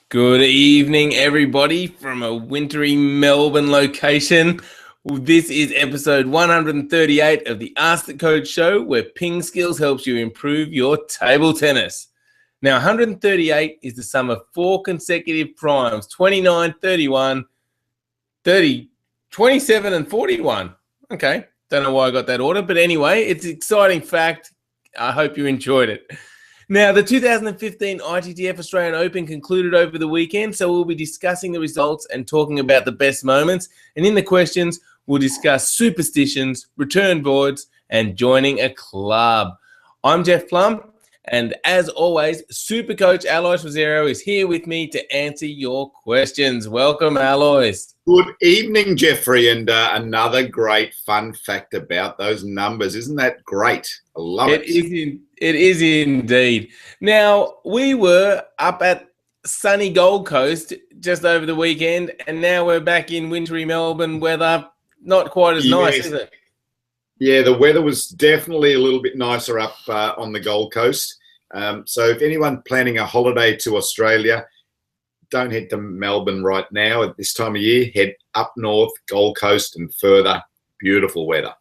Good evening, everybody, from a wintry Melbourne location. This is episode 138 of the Ask the Coach show, where PingSkills helps you improve your table tennis. Now, 138 is the sum of 4 consecutive primes, 29, 31, 30, 27, and 41. Okay, don't know why I got that order, but anyway, it's an exciting fact. I hope you enjoyed it. Now, the 2015 ITTF Australian Open concluded over the weekend, so we'll be discussing the results and talking about the best moments. And in the questions, we'll discuss superstitions, return boards, and joining a club. I'm Jeff Plum, and as always, Super Coach Alois Rosario is here with me to answer your questions. Welcome, Alois. Good evening, Jeffrey, and another great fun fact about those numbers. Isn't that great? I love it. It is indeed. Now, we were up at sunny Gold Coast just over the weekend, and now we're back in wintry Melbourne weather. Not quite as nice, is it? Yeah, the weather was definitely a little bit nicer up on the Gold Coast. So if anyone planning a holiday to Australia, don't head to Melbourne right now at this time of year. Head up north, Gold Coast, and further. Beautiful weather.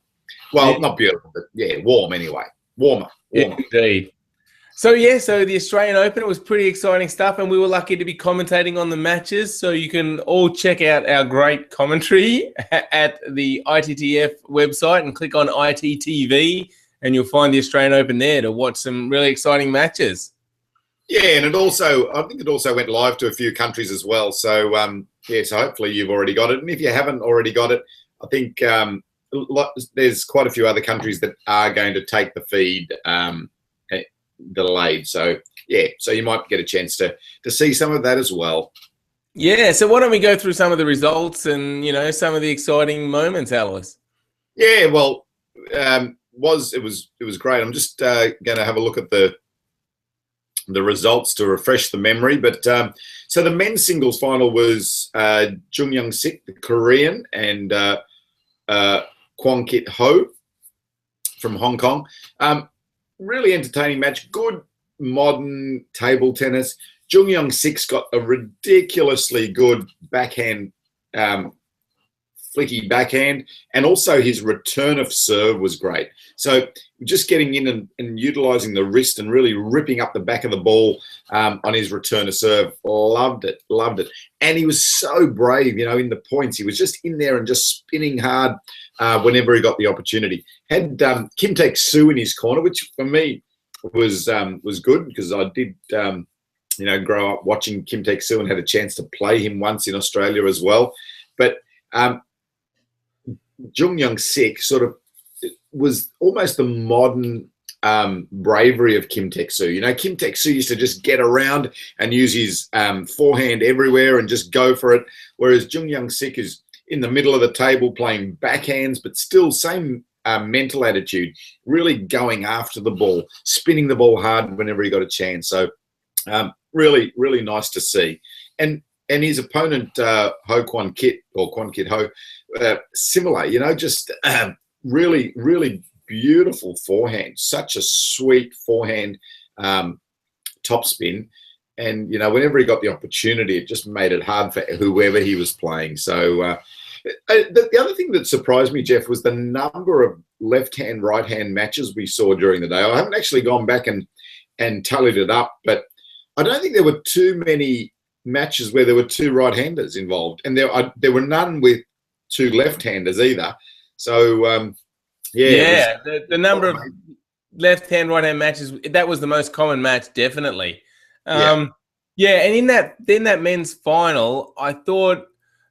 Well, yeah. Not beautiful, but yeah, warm anyway. Warmer. Indeed. So the Australian Open, it was pretty exciting stuff, and we were lucky to be commentating on the matches. So you can all check out our great commentary at the ITTF website and click on ITTV, and you'll find the Australian Open there to watch some really exciting matches. Yeah, and I think it also went live to a few countries as well. So so hopefully you've already got it, and if you haven't already got it, I think there's quite a few other countries that are going to take the feed delayed. So you might get a chance to see some of that as well. Yeah, so why don't we go through some of the results and some of the exciting moments, Alois? Yeah, well, it was great. I'm just going to have a look at the results to refresh the memory. But so the men's singles final was Jung Young Sik, the Korean, and Kwon Kit Ho from Hong Kong. Really entertaining match. Good modern table tennis. Jung Young Sik's got a ridiculously good backhand, flicky backhand, and also his return of serve was great. So just getting in and utilising the wrist and really ripping up the back of the ball on his return of serve. Loved it. And he was so brave, in the points. He was just in there and just spinning hard whenever he got the opportunity. Had Kim Taek-soo in his corner, which for me was good because I did, grow up watching Kim Taek-soo and had a chance to play him once in Australia as well. But Jung Young Sik sort of was almost the modern bravery of Kim Taek-soo. Kim Taek-soo used to just get around and use his forehand everywhere and just go for it, whereas Jung Young Sik is in the middle of the table playing backhands, but still same mental attitude, really going after the ball, spinning the ball hard whenever he got a chance. So really, really nice to see. And his opponent, Kwon Kit Ho, similar, just really, really beautiful forehand. Such a sweet forehand topspin. And, whenever he got the opportunity, it just made it hard for whoever he was playing. So the other thing that surprised me, Jeff, was the number of left-hand, right-hand matches we saw during the day. I haven't actually gone back and tallied it up, but I don't think there were too many matches where there were two right-handers involved. And there were none with two left-handers either. So, the number of left-hand, right-hand matches, that was the most common match, definitely. And in that men's final, I thought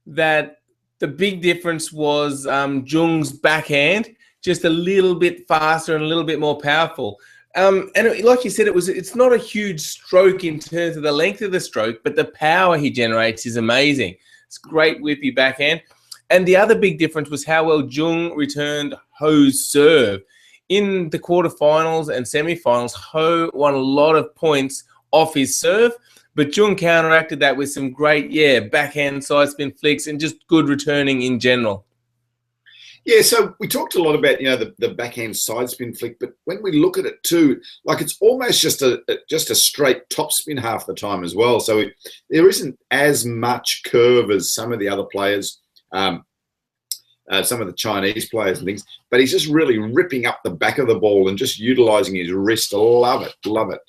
that the big difference was Jung's backhand, just a little bit faster and a little bit more powerful. Like you said, it's not a huge stroke in terms of the length of the stroke, but the power he generates is amazing. It's great whippy backhand. And the other big difference was how well Jung returned Ho's serve. In the quarterfinals and semifinals, Ho won a lot of points off his serve, but Jung counteracted that with some great, backhand side spin flicks and just good returning in general. Yeah, so we talked a lot about the backhand side spin flick, but when we look at it too, like it's almost just a straight top spin half the time as well. So there isn't as much curve as some of the other players, some of the Chinese players and things. But he's just really ripping up the back of the ball and just utilizing his wrist. Love it, love it.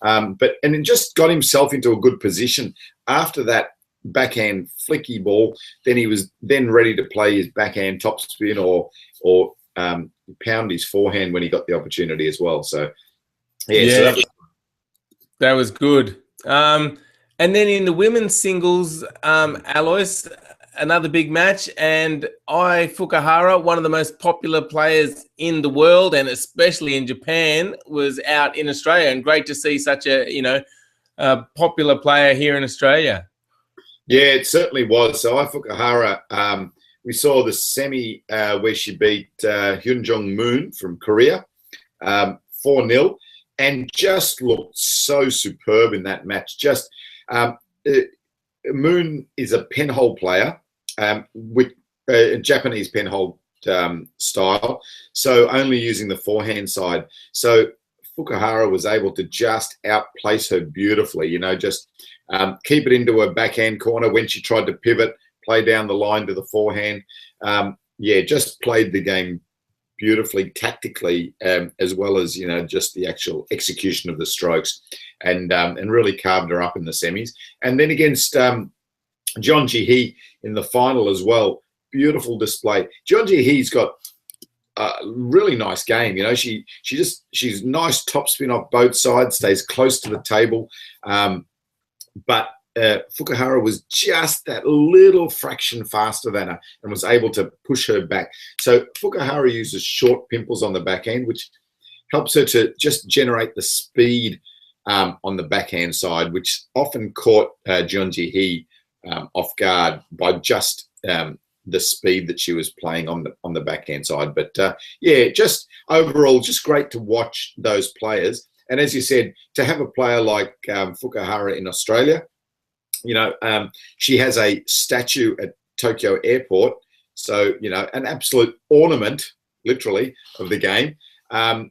And then just got himself into a good position after that backhand flicky ball. Then he was then ready to play his backhand top spin or pound his forehand when he got the opportunity as well. So yeah, so that was good. And then in the women's singles, Alois, another big match, and Ai Fukuhara, one of the most popular players in the world and especially in Japan, was out in Australia, and great to see such a popular player here in Australia. Yeah, it certainly was. So Ai Fukuhara, we saw the semi where she beat Hyun Jong Moon from Korea 4-0, and just looked so superb in that match. Just Moon is a penhole player with a Japanese penhole style, so only using the forehand side. So Fukuhara was able to just outplace her beautifully, just keep it into her backhand corner when she tried to pivot, play down the line to the forehand. Just played the game beautifully tactically, as well as just the actual execution of the strokes, and really carved her up in the semis. And then against Jeon Ji-hee in the final as well, beautiful display. Jeon Ji-hee's got a really nice game. She's nice top spin off both sides, stays close to the table, but Fukuhara was just that little fraction faster than her and was able to push her back. So Fukuhara uses short pimples on the backhand, which helps her to just generate the speed on the backhand side, which often caught Jeon Ji-hee off guard by just the speed that she was playing on the backhand side. But just overall, just great to watch those players. And as you said, to have a player like Fukuhara in Australia, she has a statue at Tokyo Airport. So, an absolute ornament, literally, of the game. For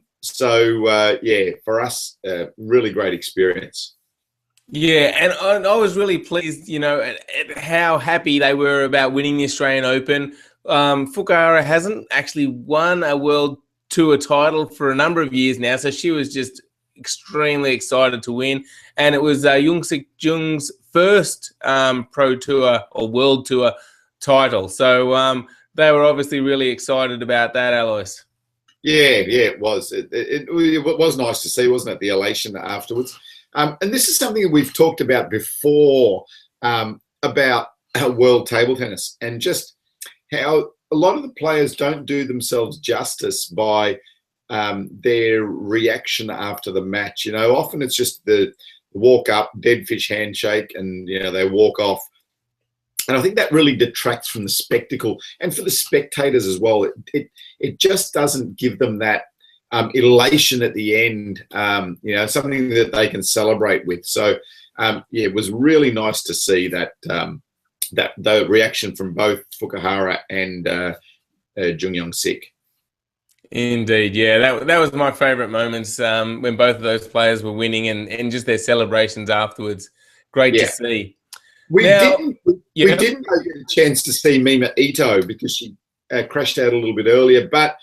us, really great experience. Yeah, and I was really pleased, at how happy they were about winning the Australian Open. Fukuhara hasn't actually won a World Tour title for a number of years now, so she was just extremely excited to win. And it was Young-Sik Jung's first Pro Tour or World Tour title. So they were obviously really excited about that, Alois. Yeah, it was. It was nice to see, wasn't it, the elation afterwards. And this is something that we've talked about before, about world table tennis, and just how a lot of the players don't do themselves justice by their reaction after the match. Often it's just the walk up, dead fish handshake, and they walk off. And I think that really detracts from the spectacle, and for the spectators as well. It just doesn't give them that elation at the end, something that they can celebrate with. So, it was really nice to see that the reaction from both Fukuhara and Jung Young-sik. Indeed, yeah, that was my favourite moments when both of those players were winning, and just their celebrations afterwards. Great to see. We didn't get a chance to see Mima Ito because she crashed out a little bit earlier, but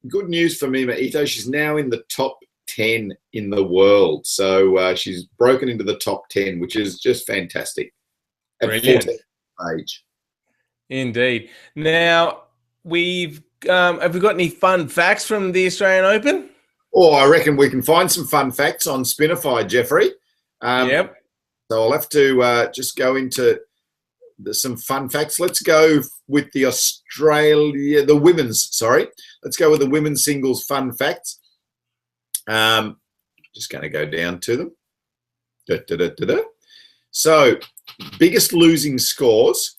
good news for Mima Ito. She's now in the top 10 in the world. So she's broken into the top 10, which is just fantastic. Brilliant. At 14 age. Indeed. Now, have we got any fun facts from the Australian Open? Oh, I reckon we can find some fun facts on Spinify, Jeffrey. Yep. So I'll have to just go into some fun facts. Let's go with the women's. Let's go with the women's singles fun facts. Just going to go down to them. So, biggest losing scores.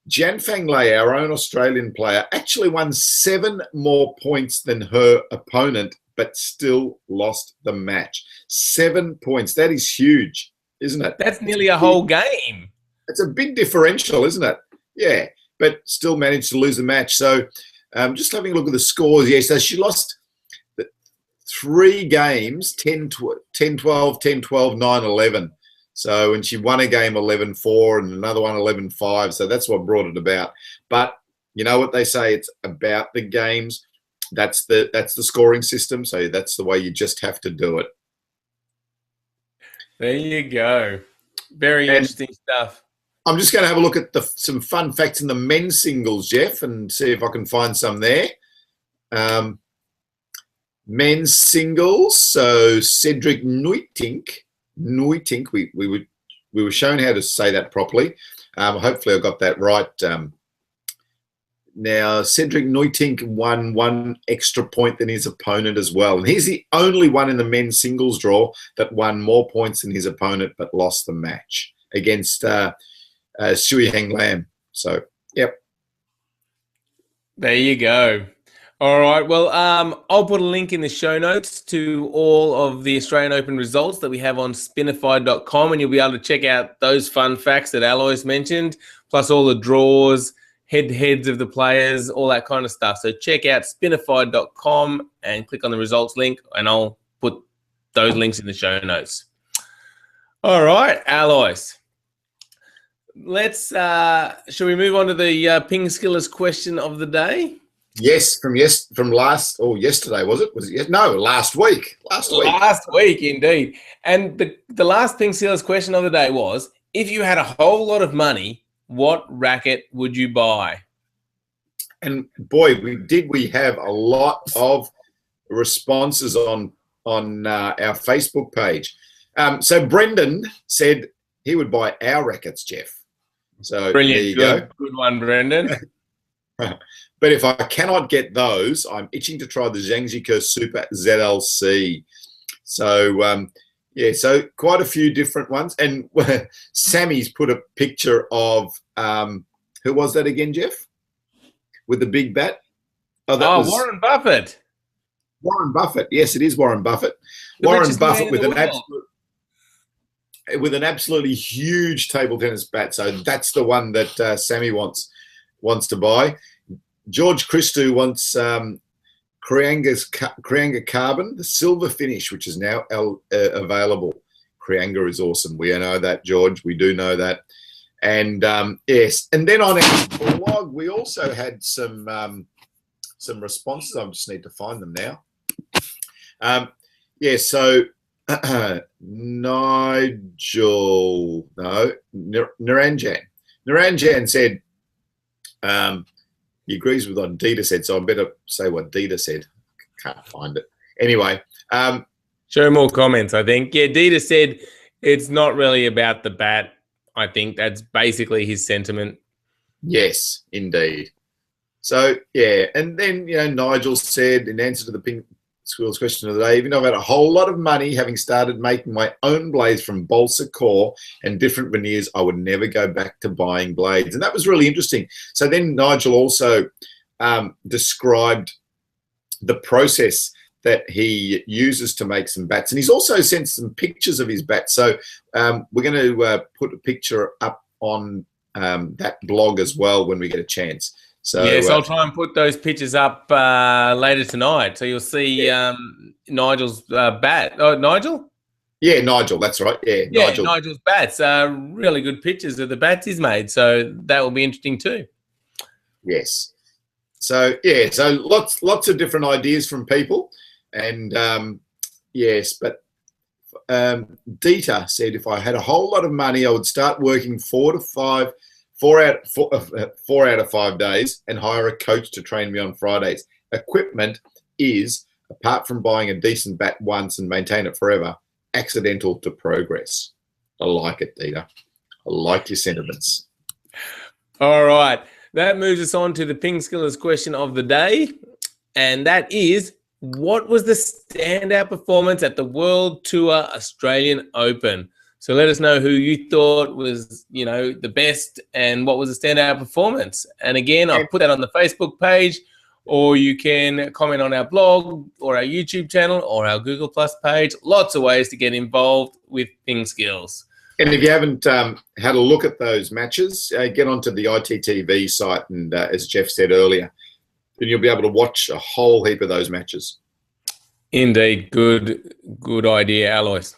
Jan Fang Lei, our own Australian player, actually won 7 more points than her opponent, but still lost the match. 7 points. That is huge, isn't it? That's nearly a whole game. It's a big differential, isn't it? Yeah, but still managed to lose the match. So Just having a look at the scores. Yeah, so she lost 3 games, 10-12, 10-12, 9-11. So, and she won a game 11-4 and another one 11-5. So that's what brought it about. But you know what they say, it's about the games. That's the scoring system. So that's the way you just have to do it. There you go. Very interesting stuff. I'm just going to have a look at some fun facts in the men's singles, Jeff, and see if I can find some there. Men's singles. So Cedric Nuitink, we were shown how to say that properly. Hopefully I got that right. Now, Cedric Nuitink won 1 extra point than his opponent as well. And he's the only one in the men's singles draw that won more points than his opponent but lost the match against Shui Heng Lam. So, yep. There you go. All right. Well, I'll put a link in the show notes to all of the Australian Open results that we have on spinify.com, and you'll be able to check out those fun facts that Alois mentioned, plus all the draws, head-to-heads of the players, all that kind of stuff. So check out spinify.com and click on the results link, and I'll put those links in the show notes. All right, Alois. Let's shall we move on to the PingSkills question of the day? Yes, from yesterday, was it? No, last week. Last week, indeed. And the last PingSkills question of the day was, if you had a whole lot of money, what racket would you buy? And boy, we have a lot of responses on our Facebook page. So Brendan said he would buy our rackets, Jeff. So brilliant. There you go. Good one, Brendan. But if I cannot get those, I'm itching to try the Zhangjiakou Super ZLC. So yeah, so quite a few different ones. And Sammy's put a picture of who was that again, Jeff? With the big bat? Oh, that was Warren Buffett. Warren Buffett. Yes, it is Warren Buffett. Warren Buffett with an absolutely huge table tennis bat. So that's the one that Sammy wants to buy. George Christou wants Krianga Carbon, the silver finish, which is now available. Krianga is awesome. We know that, George. We do know that. And yes, and then on our blog, we also had some responses. I just need to find them now. Yeah, so Naranjan said he agrees with what Dita said, so I better say what Dita said. Can't find it. Anyway. Show more comments, I think. Yeah, Dita said it's not really about the bat. I think that's basically his sentiment. Yes, indeed. So, yeah. And then, Nigel said, in answer to the PingSkills question of the day, even though I've had a whole lot of money having started making my own blades from balsa core and different veneers, I would never go back to buying blades. And that was really interesting. So then Nigel also described the process that he uses to make some bats. And he's also sent some pictures of his bats. So we're going to put a picture up on that blog as well when we get a chance. So yes, I'll try and put those pictures up later tonight. So you'll see Nigel's bat. Oh, Nigel? Yeah, Nigel. That's right. Yeah, Nigel. Nigel's bats. Really good pictures of the bats he's made. So that will be interesting too. Yes. So yeah, so lots of different ideas from people, and yes, but Dita said if I had a whole lot of money, I would start working 4 out of 5 days and hire a coach to train me on Fridays. Equipment is, apart from buying a decent bat once and maintain it forever, accidental to progress. I like it, Dita. I like your sentiments. All right. That moves us on to the PingSkills question of the day. And that is, what was the standout performance at the World Tour Australian Open? So let us know who you thought was, the best and what was the standout performance. And again, I'll put that on the Facebook page, or you can comment on our blog or our YouTube channel or our Google Plus page. Lots of ways to get involved with PingSkills. And if you haven't had a look at those matches, get onto the ITTV site. And as Jeff said earlier, then you'll be able to watch a whole heap of those matches. Indeed. Good idea, Alois.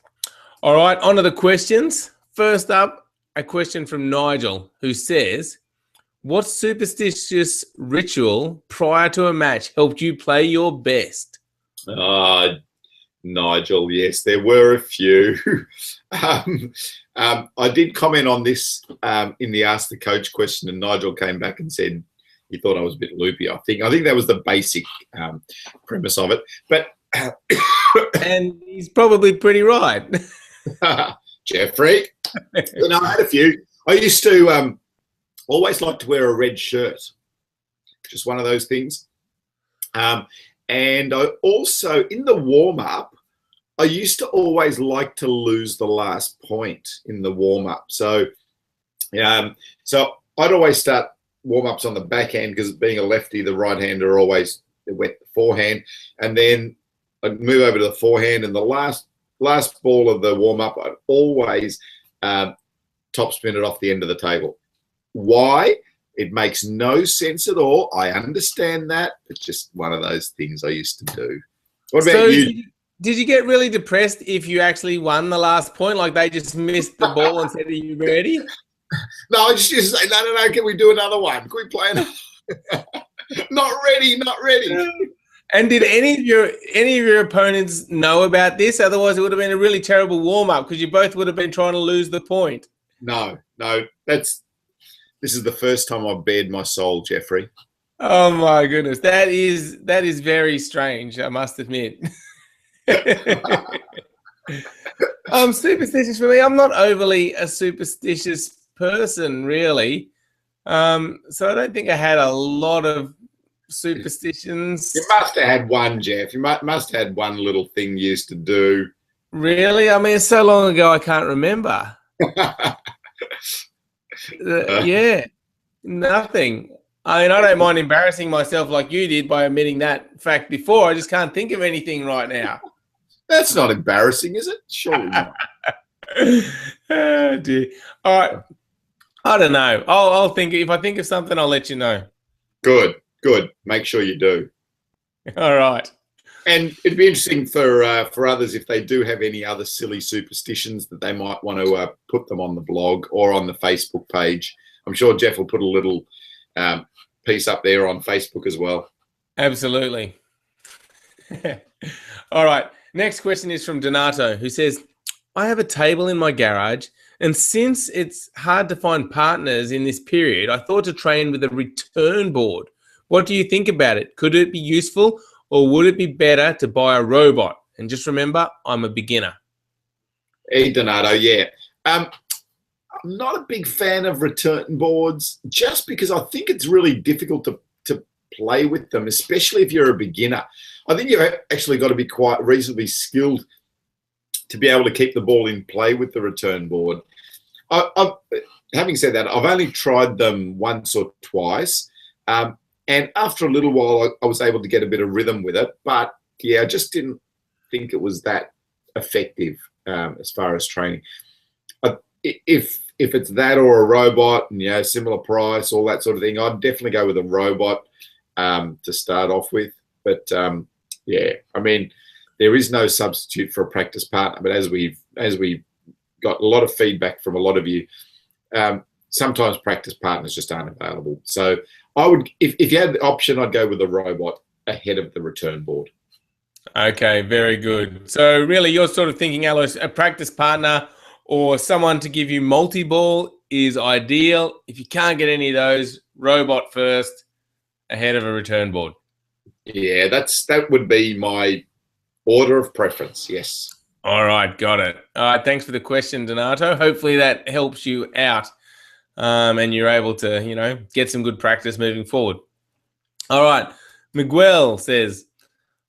All right, on to the questions. First up, a question from Nigel, who says, what superstitious ritual prior to a match helped you play your best? Nigel, yes, there were a few. I did comment on this in the Ask the Coach question, and Nigel came back and said he thought I was a bit loopy. I think that was the basic premise of it. But and he's probably pretty right. Jeffrey, I had a few. I used to always like to wear a red shirt, just one of those things. And I also, in the warm-up, I used to always like to lose the last point in the warm-up. So I'd always start warm-ups on the backhand because being a lefty, the right-hander always went the forehand. And then I'd move over to the forehand, and the last ball of the warm-up, I'd always topspin it off the end of the table. Why? It makes no sense at all. I understand that. It's just one of those things I used to do. What about you? Did you get really depressed if you actually won the last point? Like they just missed the ball and said, are you ready? No, I just used to say, no, can we do another one? Can we play another? Not ready. And did any of your opponents know about this? Otherwise, it would have been a really terrible warm-up because you both would have been trying to lose the point. No. This is the first time I've bared my soul, Jeffrey. Oh my goodness, that is very strange, I must admit. Superstitious for me. I'm not overly a superstitious person, really. So I don't think I had a lot of superstitions. You must have had one, Jeff. You must have had one little thing you used to do. Really? I mean, it's so long ago I can't remember. Yeah, nothing. I mean, I don't mind embarrassing myself like you did by admitting that fact before. I just can't think of anything right now. That's not embarrassing, is it? Surely not. Oh, dear. All right. I don't know. I'll think. If I think of something, I'll let you know. Good. Make sure you do. All right. And it'd be interesting for others if they do have any other silly superstitions that they might want to put them on the blog or on the Facebook page. I'm sure Jeff will put a little piece up there on Facebook as well. Absolutely. All right. Next question is from Donato, who says, I have a table in my garage, and since it's hard to find partners in this period, I thought to train with a return board. What do you think about it? Could it be useful, or would it be better to buy a robot? And just remember, I'm a beginner. Hey, Donato, yeah. I'm not a big fan of return boards just because I think it's really difficult to play with them, especially if you're a beginner. I think you've actually got to be quite reasonably skilled to be able to keep the ball in play with the return board. Having said that, I've only tried them once or twice. And after a little while, I was able to get a bit of rhythm with it. But, yeah, I just didn't think it was that effective as far as training. If it's that or a robot and, similar price, all that sort of thing, I'd definitely go with a robot to start off with. But, yeah, I mean, there is no substitute for a practice partner. But as we got a lot of feedback from a lot of you, sometimes practice partners just aren't available. So I would, if you had the option, I'd go with a robot ahead of the return board. Okay, very good. So really you're sort of thinking, Alois, a practice partner or someone to give you multi-ball is ideal. If you can't get any of those, robot first ahead of a return board. Yeah, that would be my order of preference, yes. All right, got it. All right, thanks for the question, Donato. Hopefully that helps you out and you're able to, get some good practice moving forward. All right, Miguel says,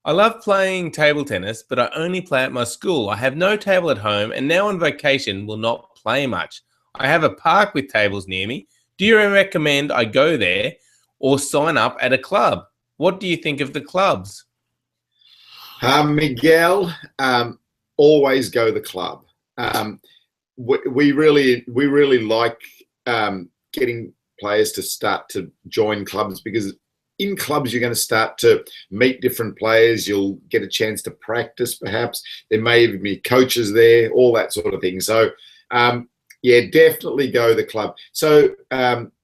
I love playing table tennis, but I only play at my school. I have no table at home and now on vacation will not play much. I have a park with tables near me. Do you recommend I go there or sign up at a club? What do you think of the clubs? Miguel, always go the club. We really like getting players to start to join clubs because in clubs, you're going to start to meet different players. You'll get a chance to practice, perhaps. There may even be coaches there, all that sort of thing. So, yeah, definitely go to the club. So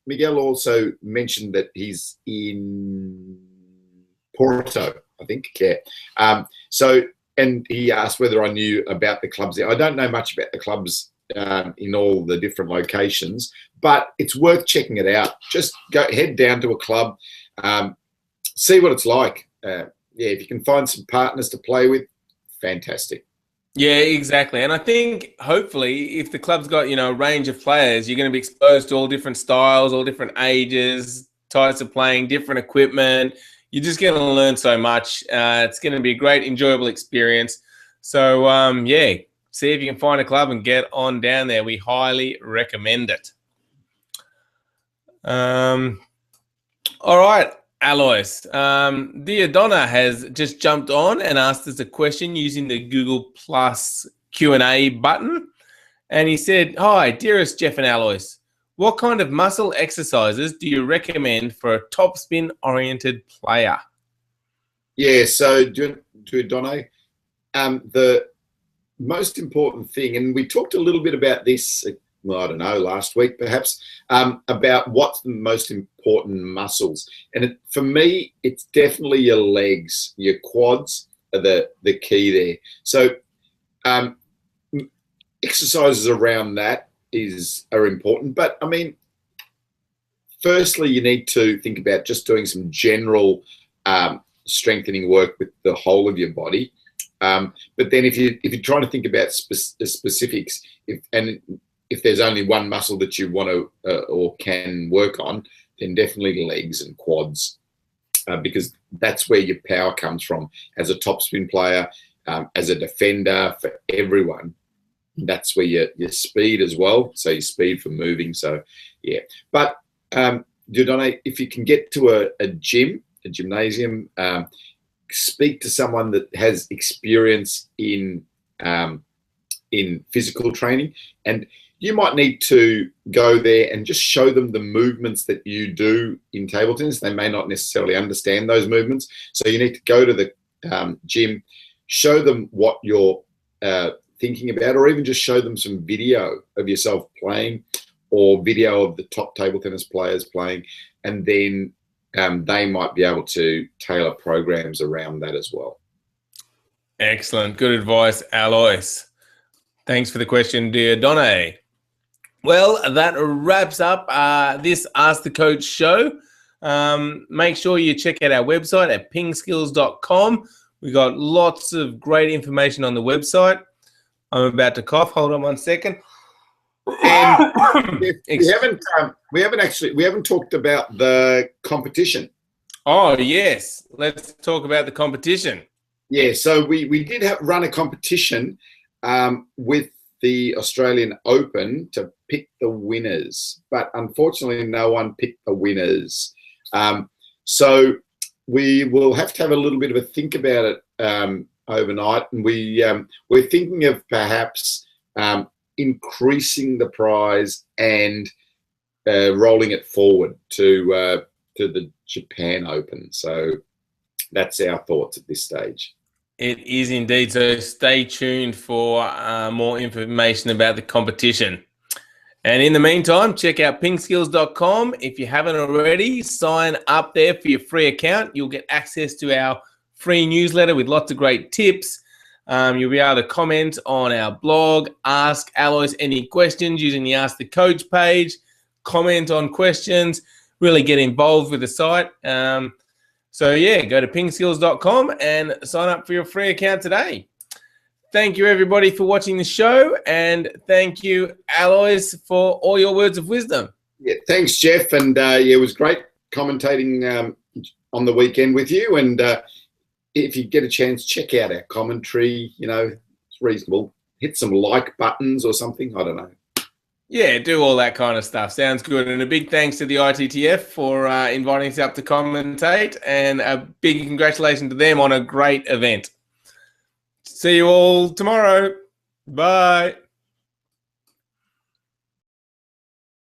Miguel also mentioned that he's in Porto, I think. Yeah. And he asked whether I knew about the clubs there. I don't know much about the clubs in all the different locations, but it's worth checking it out. Just head down to a club, see what it's like. Yeah, if you can find some partners to play with, fantastic. Yeah, exactly. And I think hopefully if the club's got, a range of players, you're going to be exposed to all different styles, all different ages, types of playing, different equipment. You're just going to learn so much. It's going to be a great, enjoyable experience. So, yeah, see if you can find a club and get on down there. We highly recommend it. All right, Alois. Diodonna has just jumped on and asked us a question using the Google Plus Q&A button. And he said, "Hi, dearest Jeff and Alois. What kind of muscle exercises do you recommend for a topspin-oriented player?" Yeah, so Diodonna, the most important thing, and we talked a little bit about this, well, I don't know, last week perhaps, about what's the most important muscles. And for me, it's definitely your legs, your quads are the key there. So exercises around that are important. But, I mean, firstly, you need to think about just doing some general strengthening work with the whole of your body. But then if you're trying to think about specifics, if there's only one muscle that you want to or can work on, then definitely legs and quads, because that's where your power comes from as a topspin player, as a defender, for everyone. That's where your speed as well. So your speed for moving. So, yeah. But, Diodonna, if you can get to a gymnasium, speak to someone that has experience in physical training, and you might need to go there and just show them the movements that you do in table tennis. They may not necessarily understand those movements. So you need to go to the gym, show them what you're thinking about, or even just show them some video of yourself playing or video of the top table tennis players playing, and then they might be able to tailor programs around that as well. Excellent. Good advice, Alois. Thanks for the question, Diodonna. Well, that wraps up this Ask the Coach show. Make sure you check out our website at pingskills.com. We got lots of great information on the website. I'm about to cough. Hold on one second. And we haven't talked about the competition. Oh, yes. Let's talk about the competition. Yeah, so we did run a competition with the Australian Open to pick the winners, but unfortunately no one picked the winners. So we will have to have a little bit of a think about it overnight, and we're thinking of perhaps increasing the prize and rolling it forward to the Japan Open. So that's our thoughts at this stage. It is indeed. So stay tuned for more information about the competition. And in the meantime, check out pingskills.com. If you haven't already, sign up there for your free account. You'll get access to our free newsletter with lots of great tips. You'll be able to comment on our blog, ask Alois any questions using the Ask the Coach page, comment on questions, really get involved with the site. So, yeah, go to pingskills.com and sign up for your free account today. Thank you, everybody, for watching the show, and thank you, Alois, for all your words of wisdom. Yeah, thanks, Jeff, and it was great commentating on the weekend with you, and if you get a chance, check out our commentary. It's reasonable. Hit some like buttons or something. I don't know. Yeah, do all that kind of stuff. Sounds good. And a big thanks to the ITTF for inviting us up to commentate, and a big congratulations to them on a great event. See you all tomorrow. Bye.